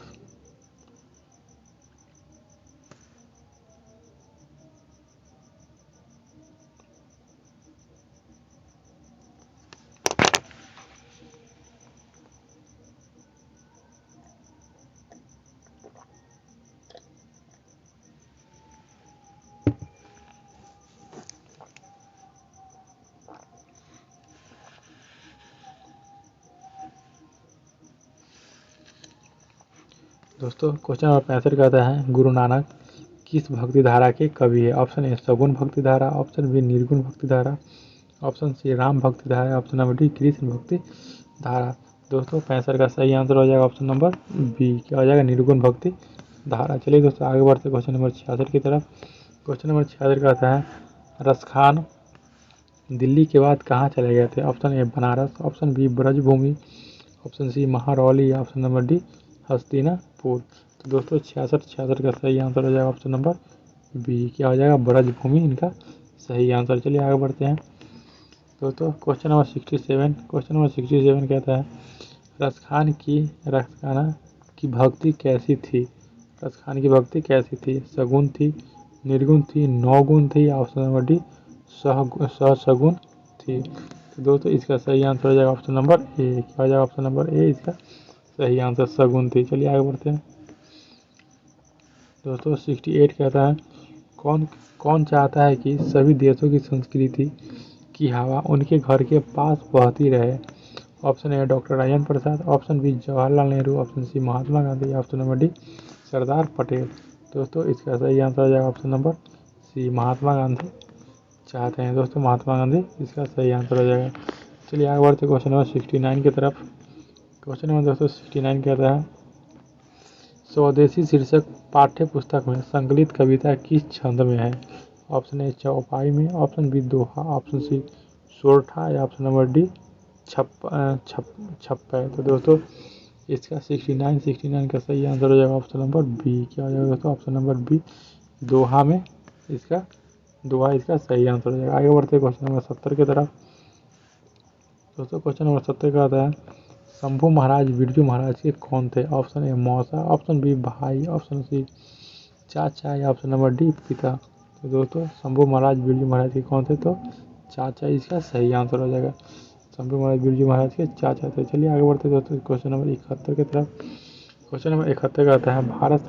Speaker 1: दोस्तों क्वेश्चन नंबर 65 कहता है गुरु नानक किस भक्ति धारा के कवि है? ऑप्शन ए सगुण भक्ति धारा, ऑप्शन बी निर्गुण भक्ति धारा, ऑप्शन सी राम भक्ति धारा, ऑप्शन नंबर डी कृष्ण भक्ति धारा। दोस्तों 65 का सही आंसर हो जाएगा ऑप्शन नंबर बी, क्या हो जाएगा निर्गुण भक्ति धारा। चलिए दोस्तों आगे बढ़ते क्वेश्चन नंबर 66 की तरफ। क्वेश्चन नंबर 66 का आता है रसखान दिल्ली के बाद कहाँ चले गए थे? Option A Banaras, option B Brajbhoomi, option C Mehrauli या ऑप्शन नंबर डी हस्तिनापुर। तो दोस्तों 66 का सही आंसर हो जाएगा ऑप्शन नंबर बी, क्या हो जाएगा ब्रजभूमि इनका सही आंसर। चलिए आगे बढ़ते हैं दोस्तों क्वेश्चन नंबर 67 कहता है रसखान की भक्ति कैसी थी? रसखान की भक्ति कैसी थी? सगुण थी, निर्गुण थी, नौगुण थी या ऑप्शन नंबर डी सगुण थी। तो दोस्तों इसका सही आंसर हो जाएगा ऑप्शन नंबर ए, क्या हो जाएगा ऑप्शन नंबर ए इसका सही आंसर सगुण थी। चलिए आगे बढ़ते हैं दोस्तों 68 कहता है कौन कौन चाहता है कि सभी देशों की संस्कृति की हवा उनके घर के पास बहती रहे? Option A doctor Rajendra Prasad, option B Jawaharlal Nehru, option C Mahatma Gandhi, option number D Sardar Patel. दोस्तों इसका सही आंसर हो जाएगा option number C Mahatma Gandhi चाहते हैं। दोस्तों महात्मा गांधी इसका सही आंसर हो जाएगा। चलिए आगे बढ़ते क्वेश्चन नंबर 69 की तरफ। क्वेश्चन नंबर दोस्तों 69 कहता है स्वदेशी शीर्षक पाठ्य पुस्तक में संकलित कविता किस छंद में है? ऑप्शन ए चौपाई में, ऑप्शन बी दोहा, ऑप्शन सी सोरठा या ऑप्शन नंबर डी छप्पै। तो दोस्तों इसका 69 का सही आंसर हो जाएगा ऑप्शन नंबर बी, क्या हो जाएगा दोस्तों ऑप्शन नंबर बी दोहा में इसका सही आंसर हो जाएगा। आगे बढ़ते क्वेश्चन नंबर 70 की तरफ। दोस्तों क्वेश्चन नंबर 70 का आता है शंभू महाराज बिरजू महाराज के कौन थे? ऑप्शन ए मौसा, ऑप्शन बी भाई, ऑप्शन सी चाचा या ऑप्शन नंबर डी पिता। तो दोस्तों शंभू महाराज बिरजू महाराज के कौन थे? तो चाचा इसका सही आंसर हो जाएगा। शंभू महाराज बिरजू महाराज के चाचा थे। चलिए आगे बढ़ते दोस्तों क्वेश्चन नंबर 71 की तरफ। क्वेश्चन नंबर 71 का आता है भारत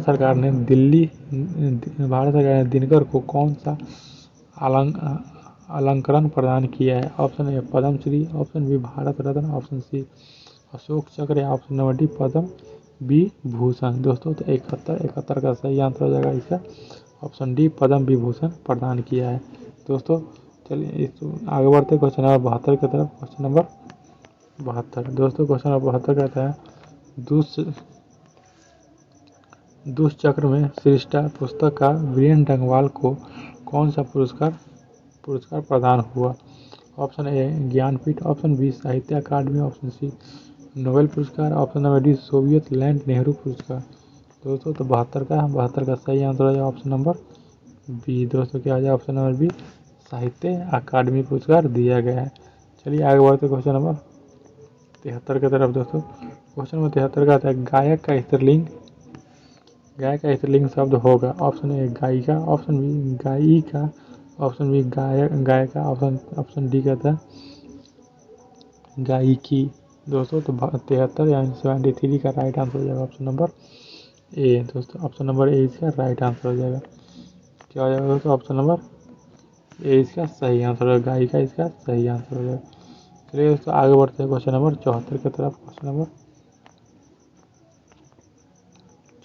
Speaker 1: सरकार ने दिनकर को कौन सा अलंकरण प्रदान किया है? Option A Padmashri, option B Bharat Ratna, option C Ashok Chakra या option number D Padma Vibhushan. दोस्तों तो 71 का सही आंसर हो जाएगा इसका ऑप्शन डी पद्म विभूषण प्रदान किया है। दोस्तों चलिए आगे बढ़ते क्वेश्चन नंबर 72 की तरफ। क्वेश्चन नंबर 72 दोस्तों क्वेश्चन नंबर 72 कहता है दुष्चक्र में सृष्टा पुस्तक का वीरेन डंगवाल को कौन सा पुरस्कार प्रदान हुआ? Option A Jnanpith, option B Sahitya Akademi, option C Nobel पुरस्कार, option number D Soviet Land Nehru पुरस्कार। दोस्तों तो 72 का सही आंसर हो जाएगा ऑप्शन नंबर बी। दोस्तों क्या आ जाए ऑप्शन नंबर बी साहित्य अकादमी पुरस्कार दिया गया है। चलिए आगे बढ़ते क्वेश्चन नंबर 73 की तरफ। दोस्तों क्वेश्चन नंबर 73 का आता है गाय का स्त्रीलिंग शब्द होगा? ऑप्शन ए गायिका, ऑप्शन बी गायिका, ऑप्शन बी गायका, ऑप्शन डी कहता है गायिकी। दोस्तों तो 73 यानी 73 का राइट आंसर हो जाएगा ऑप्शन नंबर ए। दोस्तों ऑप्शन नंबर ए इसका राइट आंसर हो जाएगा। क्या हो जाएगा दोस्तों ऑप्शन नंबर ए इसका सही आंसर होगा, गायिका इसका सही आंसर हो जाएगा। चलिए दोस्तों आगे बढ़ते हैं क्वेश्चन नंबर 74 की तरफ। क्वेश्चन नंबर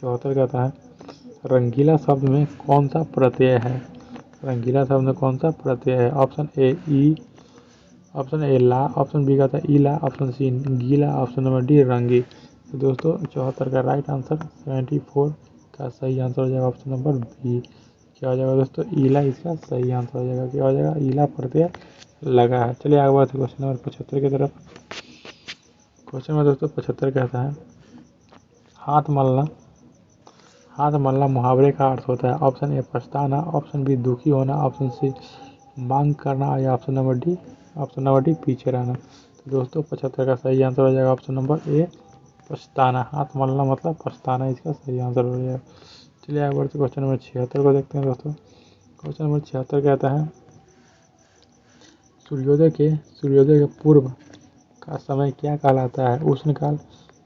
Speaker 1: 74 कहता है रंगीला शब्द में कौन सा प्रत्यय है? रंगीला शब्द में कौन सा प्रत्यय है? ऑप्शन ए ई, ऑप्शन ए ला, ऑप्शन बी कहता है ईला, ऑप्शन सी गीला, ऑप्शन नंबर डी रंगी। तो दोस्तों 74 का राइट आंसर 74 का सही आंसर हो जाएगा ऑप्शन नंबर बी। क्या हो जाएगा दोस्तों ईला इसका सही आंसर हो जाएगा। क्या हो जाएगा ईला प्रत्यय लगा है। चलिए आगे बढ़ते क्वेश्चन नंबर 75 की तरफ। क्वेश्चन नंबर दोस्तों 75 कहता है हाथ मलना। हाथ मलना मुहावरे का अर्थ होता है ऑप्शन ए पछताना, ऑप्शन बी दुखी होना, ऑप्शन सी मांग करना या ऑप्शन नंबर डी पीछे रहना। तो दोस्तों 75 का सही आंसर हो जाएगा ऑप्शन नंबर ए पछताना। हाथ मलना मतलब पछताना इसका सही आंसर हो जाएगा। चलिए आगे बढ़ते क्वेश्चन नंबर 76 को देखते हैं दोस्तों। क्वेश्चन नंबर 76 कहता है सूर्योदय के पूर्व का समय क्या कहलाता है? उष्ण काल,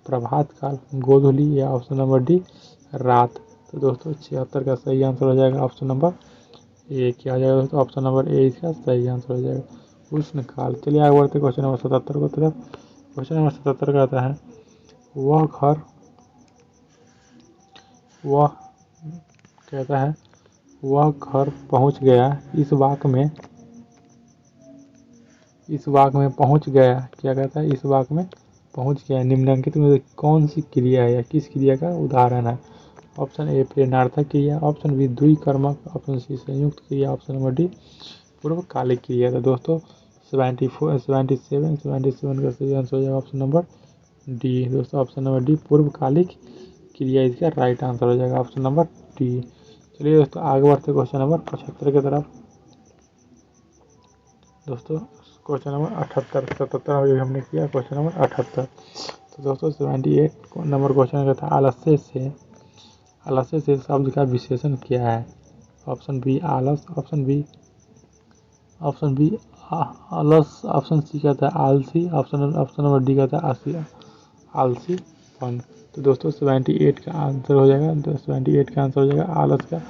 Speaker 1: प्रभात काल, गोधूली या ऑप्शन नंबर डी रात। तो दोस्तों 76 का सही आंसर हो जाएगा ऑप्शन नंबर ए। क्या हो जाएगा दोस्तों? ऑप्शन नंबर ए इसका सही आंसर हो जाएगा उष्ण काल। चलिए आगे बढ़ते क्वेश्चन नंबर 77 को तरफ। क्वेश्चन नंबर 77 का आता है वह घर वह कहता है वह घर पहुंच गया इस वाक्य में पहुंच गया। क्या कहता है? इस वाक्य में पहुंच गया निम्नलिखित में से कौन सी क्रिया है या किस क्रिया का उदाहरण है? ऑप्शन ए प्रेरणार्थक क्रिया, ऑप्शन बी द्विकर्मक, ऑप्शन सी संयुक्त क्रिया, ऑप्शन नंबर डी पूर्वकालिक क्रिया। तो दोस्तों 77 का सही आंसर हो जाएगा ऑप्शन नंबर डी। दोस्तों ऑप्शन नंबर डी पूर्वकालिक क्रिया इसका राइट आंसर हो जाएगा ऑप्शन नंबर डी। चलिए दोस्तों आगे बढ़ते क्वेश्चन नंबर 75 की तरफ। दोस्तों क्वेश्चन नंबर 78 77 अभी हमने किया क्वेश्चन नंबर 78। तो दोस्तों 78 नंबर क्वेश्चन का था आलस्य से शब्द का विशेषण क्या है? ऑप्शन बी आलस, ऑप्शन बी आलस, ऑप्शन सी कहता है आलसी, ऑप्शन नंबर डी कहता है आलसीपन। तो दोस्तों 78 का आंसर हो जाएगा 78 का आंसर हो जाएगा आलस का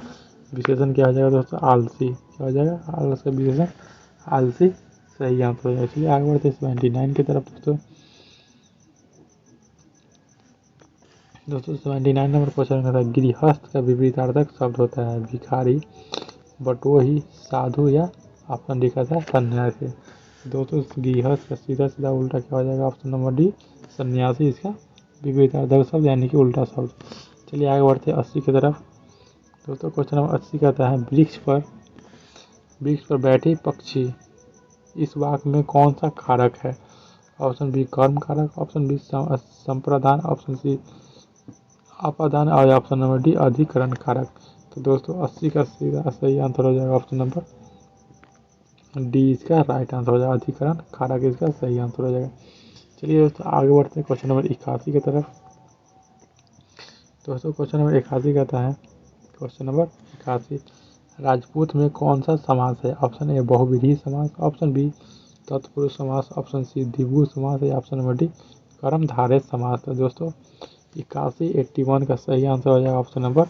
Speaker 1: विशेषण क्या हो जाएगा दोस्तों? आलसी। क्या हो जाएगा? आलस का विशेषण आलसी सही आंसर हो जाएगा। चलिए आगे बढ़ते 79 की तरफ। दोस्तों 79 नंबर क्वेश्चन का था गृहस्थ का विपरीतार्थक शब्द होता है भिखारी, बटोही, साधु या ऑप्शन डी कहता है सन्यासी। दोस्तों गृहस्थ का सीधा सीधा उल्टा क्या हो जाएगा? ऑप्शन नंबर डी सन्यासी इसका विपरीतार्थक शब्द यानी कि उल्टा शब्द। चलिए आगे बढ़ते हैं 80 की तरफ। दोस्तों क्वेश्चन नंबर 80 कहता है वृक्ष पर बैठे पक्षी इस वाक्य में कौन सा कारक है? ऑप्शन बी कर्म कारक, ऑप्शन बी संप्रदान, ऑप्शन सी अपादान और ऑप्शन नंबर डी अधिकरण कारक। तो दोस्तों 80 का सीधा सही आंसर हो जाएगा ऑप्शन नंबर डी इसका राइट आंसर हो जाएगा अधिकरण कारक इसका सही आंसर हो जाएगा। चलिए दोस्तों आगे बढ़ते हैं क्वेश्चन नंबर 81 की तरफ। दोस्तों क्वेश्चन नंबर 81 कहता है क्वेश्चन नंबर 81 राजपूत में कौन सा समास है? ऑप्शन ए बहुव्रीहि समास, ऑप्शन बी तत्पुरुष समास, ऑप्शन सी द्विगु समास या ऑप्शन नंबर डी कर्मधारय समास। तो दोस्तों 81 का सही आंसर हो जाएगा ऑप्शन नंबर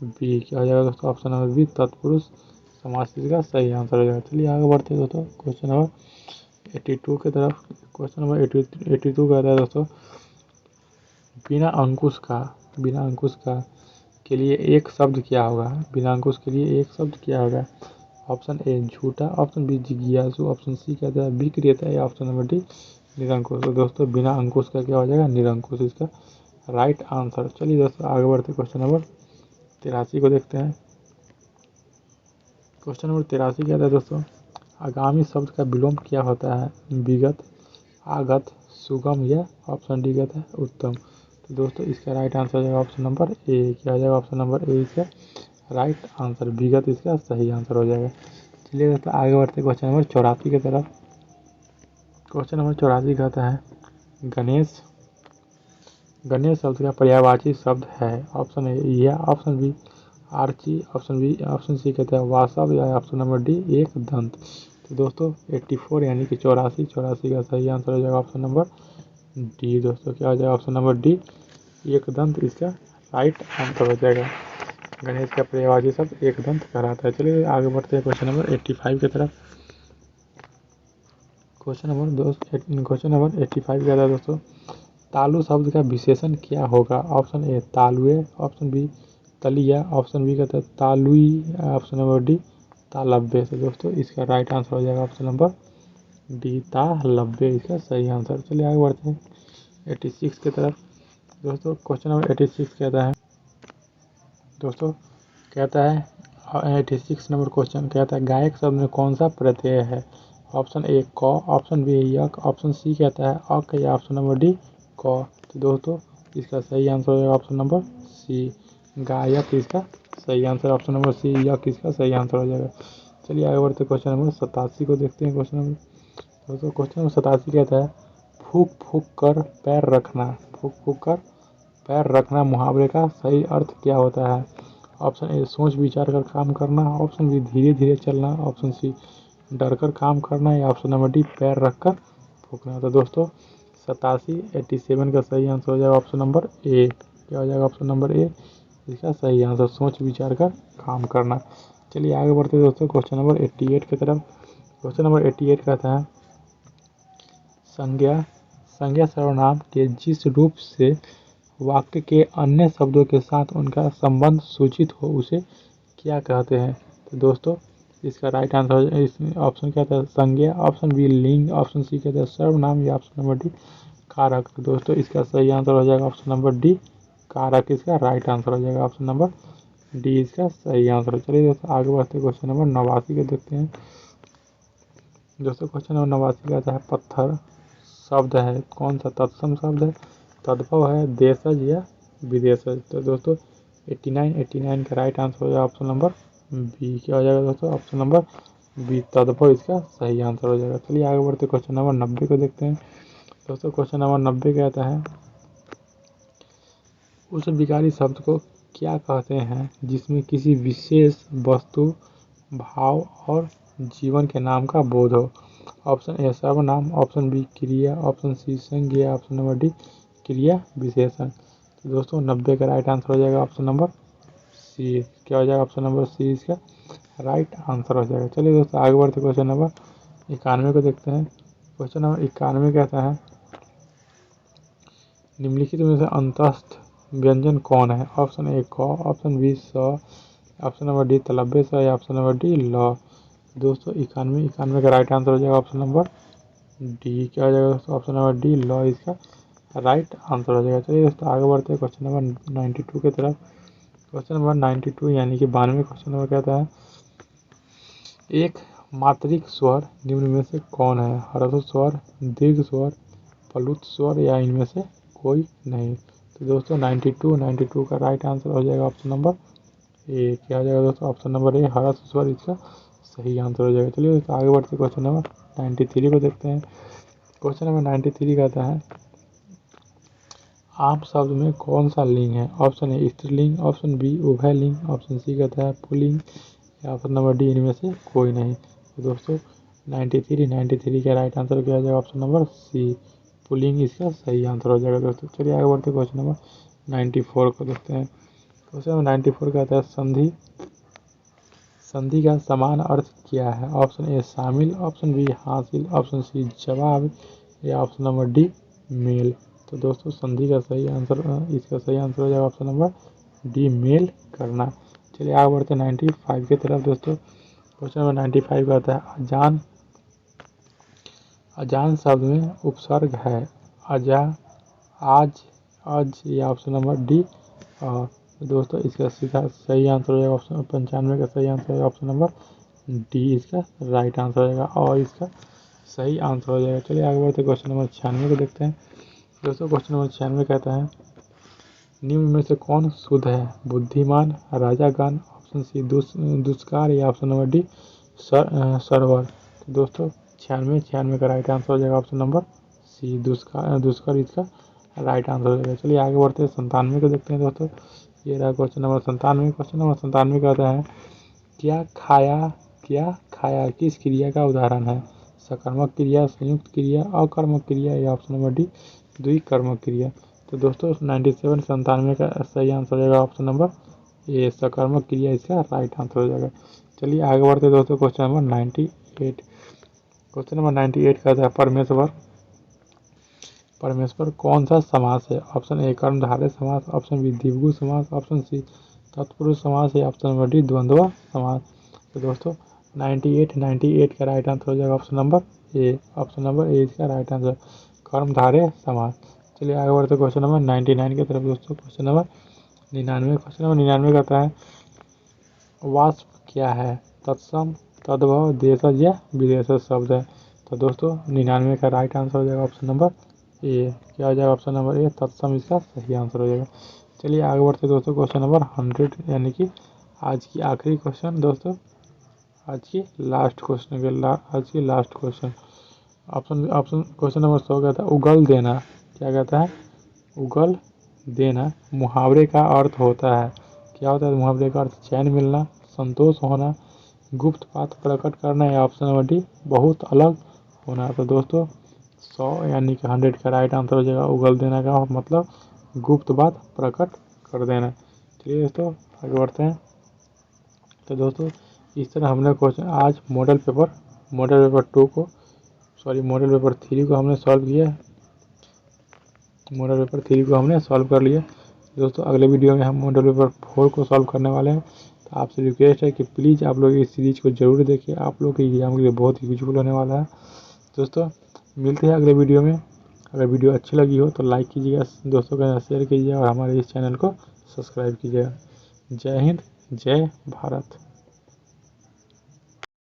Speaker 1: बी। क्या हो जाएगा दोस्तों? ऑप्शन नंबर बी तत्पुरुष समास का सही आंसर हो जाएगा। चलिए आगे बढ़ते हैं दोस्तों क्वेश्चन नंबर 82 की तरफ। क्वेश्चन नंबर 82 कहता है दोस्तों बिना अंकुश का के लिए एक शब्द क्या होगा? बिना अंकुश के लिए एक शब्द क्या होगा? ऑप्शन ए झूठा, ऑप्शन बी जिज्ञासु, ऑप्शन सी कहता है विक्रेता या ऑप्शन नंबर डी निरंकुश। तो दोस्तों बिना अंकुश का क्या हो जाएगा? निरंकुश इसका राइट आंसर। चलिए दोस्तों आगे बढ़ते क्वेश्चन नंबर 83 को देखते हैं। क्वेश्चन नंबर 83 कहता है दोस्तों आगामी शब्द का विलोम क्या होता है? विगत, आगत, सुगम या ऑप्शन डी कहता है उत्तम। तो दोस्तों इसका राइट आंसर हो जाएगा ऑप्शन नंबर ए। क्या हो जाएगा? ऑप्शन नंबर ए इसका राइट आंसर विगत इसका सही आंसर हो जाएगा। चलिए दोस्तों आगे बढ़ते क्वेश्चन नंबर 84 की तरफ। क्वेश्चन नंबर 84 कहता है गणेश शब्द का पर्यायवाची शब्द है। ऑप्शन ए या option B Archi, option C कहते हैं वासव या ऑप्शन नंबर डी एक दंत। तो दोस्तों 84 यानी कि 84 का सही आंसर हो जाएगा ऑप्शन नंबर डी। दोस्तों क्या हो जाएगा? ऑप्शन नंबर डी एक दंत इसका राइट आंसर हो जाएगा। गणेश का पर्यायवाची शब्द एक दंत कहलाता है। चलिए आगे बढ़ते हैं क्वेश्चन नंबर 85 की तरफ। क्वेश्चन नंबर 85 कहता है दोस्तों तालु शब्द का विशेषण क्या होगा? ऑप्शन ए तालुए, ऑप्शन बी तलिया, ऑप्शन बी कहता है तालुई, ऑप्शन नंबर डी तालव्य। तो दोस्तों इसका राइट आंसर हो जाएगा ऑप्शन नंबर डी तालव्य इसका सही आंसर। चलिए आगे बढ़ते हैं 86 की तरफ। दोस्तों क्वेश्चन नंबर 86 कहता है 86 नंबर क्वेश्चन कहता है गायक शब्द में कौन सा प्रत्यय है? ऑप्शन ए क, ऑप्शन बी यक, ऑप्शन सी कहता है अक या ऑप्शन नंबर डी क। तो दोस्तों इसका सही आंसर हो जाएगा ऑप्शन नंबर सी गायक। इसका सही आंसर ऑप्शन नंबर सी यक इसका सही आंसर हो जाएगा। चलिए आगे बढ़ते क्वेश्चन नंबर 87 को देखते हैं। क्वेश्चन नंबर दोस्तों क्वेश्चन नंबर 87 कहता है फूक फूक कर पैर रखना। फूक फूक कर पैर रखना मुहावरे का सही अर्थ क्या होता है? ऑप्शन ए सोच विचार कर काम करना, ऑप्शन बी धीरे धीरे चलना, ऑप्शन सी डर कर काम करना या ऑप्शन नंबर डी पैर रख कर फूकना। तो दोस्तों 87 का सही आंसर हो जाएगा ऑप्शन नंबर ए। क्या हो जाएगा ऑप्शन नंबर ए इसका सही आंसर सोच विचार कर काम करना। चलिए आगे बढ़ते हैं दोस्तों क्वेश्चन नंबर 88 की तरफ। क्वेश्चन नंबर 88 कहता है संज्ञा संज्ञा सर्वनाम के जिस रूप से वाक्य के अन्य शब्दों के साथ उनका संबंध सूचित हो उसे क्या कहते हैं? तो दोस्तों इसका राइट आंसर इस ऑप्शन कहता है संज्ञा, ऑप्शन बी लिंग, ऑप्शन सी कहता है सर्वनाम या ऑप्शन नंबर डी कारक। तो दोस्तों इसका सही आंसर हो जाएगा ऑप्शन नंबर डी कारक। इसका राइट आंसर हो जाएगा ऑप्शन नंबर डी इसका सही आंसर। चलिए दोस्तों आगे बढ़ते क्वेश्चन नंबर 89 को देखते हैं। दोस्तों क्वेश्चन नंबर 89 कहता है पत्थर शब्द है कौन सा तत्सम शब्द है, तद्भव है, देशज या विदेशज? तो दोस्तों 89 का राइट आंसर हो जाएगा ऑप्शन नंबर बी। क्या हो जाएगा दोस्तों ऑप्शन नंबर बी तद्भव इसका सही आंसर हो जाएगा। चलिए आगे बढ़ते क्वेश्चन नंबर 90 को देखते हैं। दोस्तों क्वेश्चन नंबर 90 कहता है उस विकारी शब्द को क्या कहते हैं जिसमें किसी विशेष वस्तु, भाव और जीवन के नाम का बोध हो? ऑप्शन ए सर्वनाम, ऑप्शन बी क्रिया, ऑप्शन सी संज्ञा, ऑप्शन नंबर डी क्रिया विशेषण। तो दोस्तों 90 का राइट आंसर हो जाएगा ऑप्शन नंबर सी। क्या हो जाएगा ऑप्शन नंबर सी इसका राइट आंसर हो जाएगा। चलिए दोस्तों आगे बढ़ते क्वेश्चन नंबर 91 को देखते हैं। क्वेश्चन नंबर 91 कहता है निम्नलिखित में से अंतस्थ व्यंजन कौन है? ऑप्शन ए क, ऑप्शन बी स, ऑप्शन नंबर डी तलव्य स या ऑप्शन नंबर डी ल। दोस्तों 91 का राइट आंसर हो जाएगा ऑप्शन नंबर डी। क्या हो जाएगा दोस्तों ऑप्शन नंबर डी ल इसका राइट आंसर हो जाएगा। चलिए दोस्तों आगे बढ़ते हैं क्वेश्चन नंबर 92 की तरफ। क्वेश्चन नंबर 92 यानी कि 92 क्वेश्चन नंबर कहता है एक मात्रिक स्वर निम्न में से कौन है? ह्रस्व स्वर, दीर्घ स्वर, प्लुत स्वर या इनमें से कोई नहीं? तो दोस्तों 92 का राइट आंसर हो जाएगा ऑप्शन नंबर ए। क्या हो जाएगा दोस्तों ऑप्शन नंबर ए ह्रस्व स्वर इसका सही आंसर हो जाएगा। चलिए दोस्तों आगे बढ़ते क्वेश्चन नंबर 93 को देखते हैं। क्वेश्चन नंबर 93 कहता है आम शब्द में कौन सा लिंग है? ऑप्शन ए स्त्रीलिंग, ऑप्शन बी उभय लिंग, ऑप्शन सी कहता है पुल्लिंग या ऑप्शन नंबर डी इनमें से कोई नहीं। तो दोस्तों 93 का राइट आंसर क्या हो जाएगा ऑप्शन नंबर सी पुल्लिंग इसका सही आंसर हो जाएगा। दोस्तों चलिए आगे बढ़ते क्वेश्चन नंबर 94 को देखते हैं। क्वेश्चन नंबर 94 कहता है संधि का समान अर्थ क्या है? ऑप्शन ए शामिल, ऑप्शन बी हासिल, ऑप्शन सी जवाब या ऑप्शन नंबर डी मेल। तो दोस्तों संधि का सही आंसर इसका सही आंसर हो जाएगा ऑप्शन नंबर डी मेल करना। चलिए आगे बढ़ते 95 की तरफ। दोस्तों क्वेश्चन नंबर 95 का आता है अजान शब्द में उपसर्ग है अजा, आज, अज या ऑप्शन नंबर डी। दोस्तों इसका सीधा सही आंसर हो जाएगा ऑप्शन 95 का सही आंसर है ऑप्शन नंबर डी इसका राइट आंसर हो जाएगा और इसका सही आंसर हो जाएगा। चलिए आगे बढ़ते क्वेश्चन नंबर 96 को देखते हैं। दोस्तों क्वेश्चन नंबर 96 कहता है निम्न में से कौन शुद्ध है? बुद्धिमान, राजागण, ऑप्शन सी दुष्कार या ऑप्शन नंबर डी सरवर। तो दोस्तों 96 का राइट आंसर हो जाएगा ऑप्शन नंबर सी दुष्कर इसका राइट आंसर हो जाएगा। चलिए आगे बढ़ते हैं 97 को देखते हैं। दोस्तों ये रहा क्वेश्चन नंबर 97। क्वेश्चन नंबर 97 कहता है क्या खाया किस क्रिया का उदाहरण है? सकर्मक क्रिया, संयुक्त क्रिया, अकर्मक क्रिया या ऑप्शन नंबर डी द्विकर्मक क्रिया। तो दोस्तों 97 का सही आंसर हो जाएगा ऑप्शन नंबर ए सकर्मक क्रिया इसका राइट आंसर हो जाएगा। चलिए आगे बढ़ते दोस्तों क्वेश्चन नंबर 98। क्वेश्चन नंबर 98 कहता है परमेश्वर कौन सा समास है? ऑप्शन ए कर्मधारय समास, ऑप्शन बी द्विगु समास, ऑप्शन सी तत्पुरुष समास या ऑप्शन नंबर डी द्वंद्व समास। तो दोस्तों 98 का राइट आंसर हो जाएगा option number A. Option number A इसका राइट आंसर कर्मधारय समास। चलिए आगे बढ़ते क्वेश्चन नंबर 99 की तरफ। दोस्तों क्वेश्चन नंबर 99 कहता है वाष्प क्या है? तत्सम, तद्भव देशज या विदेशज शब्द है। तो दोस्तों 99 का राइट आंसर हो जाएगा ऑप्शन नंबर ए। क्या हो जाएगा ऑप्शन नंबर ए, तत्सम इसका सही आंसर हो जाएगा। चलिए आगे बढ़ते दोस्तों, क्वेश्चन नंबर 100 यानी कि आज की आखिरी क्वेश्चन दोस्तों, आज की last question option option question number 100 कहता है उगल देना। क्या कहता है? उगल देना मुहावरे का अर्थ होता है। क्या होता है मुहावरे का अर्थ? चैन मिलना, संतोष होना, गुप्त बात प्रकट करना, या ऑप्शन नंबर डी बहुत अलग होना। तो दोस्तों 100 यानी कि 100 का राइट आंसर हो जाएगा उगल देना का मतलब गुप्त बात प्रकट कर देना। चलिए दोस्तों आगे बढ़ते हैं। तो दोस्तों इस तरह हमने क्वेश्चन आज मॉडल पेपर 2 को मॉडल पेपर 3 को हमने सॉल्व किया। मॉडल पेपर 3 को हमने सॉल्व कर लिया। दोस्तों अगले वीडियो में हम मॉडल पेपर 4 को सॉल्व करने वाले हैं। तो आपसे रिक्वेस्ट है कि प्लीज़ आप लोग इस सीरीज को जरूर देखिए, आप लोग के एग्जाम के लिए बहुत ही यूजफुल होने वाला है। दोस्तों मिलते हैं अगले वीडियो में। अगर वीडियो अच्छी लगी हो तो लाइक कीजिएगा, दोस्तों के साथ शेयर कीजिएगा और हमारे इस चैनल को सब्सक्राइब कीजिएगा। जय हिंद, जय भारत।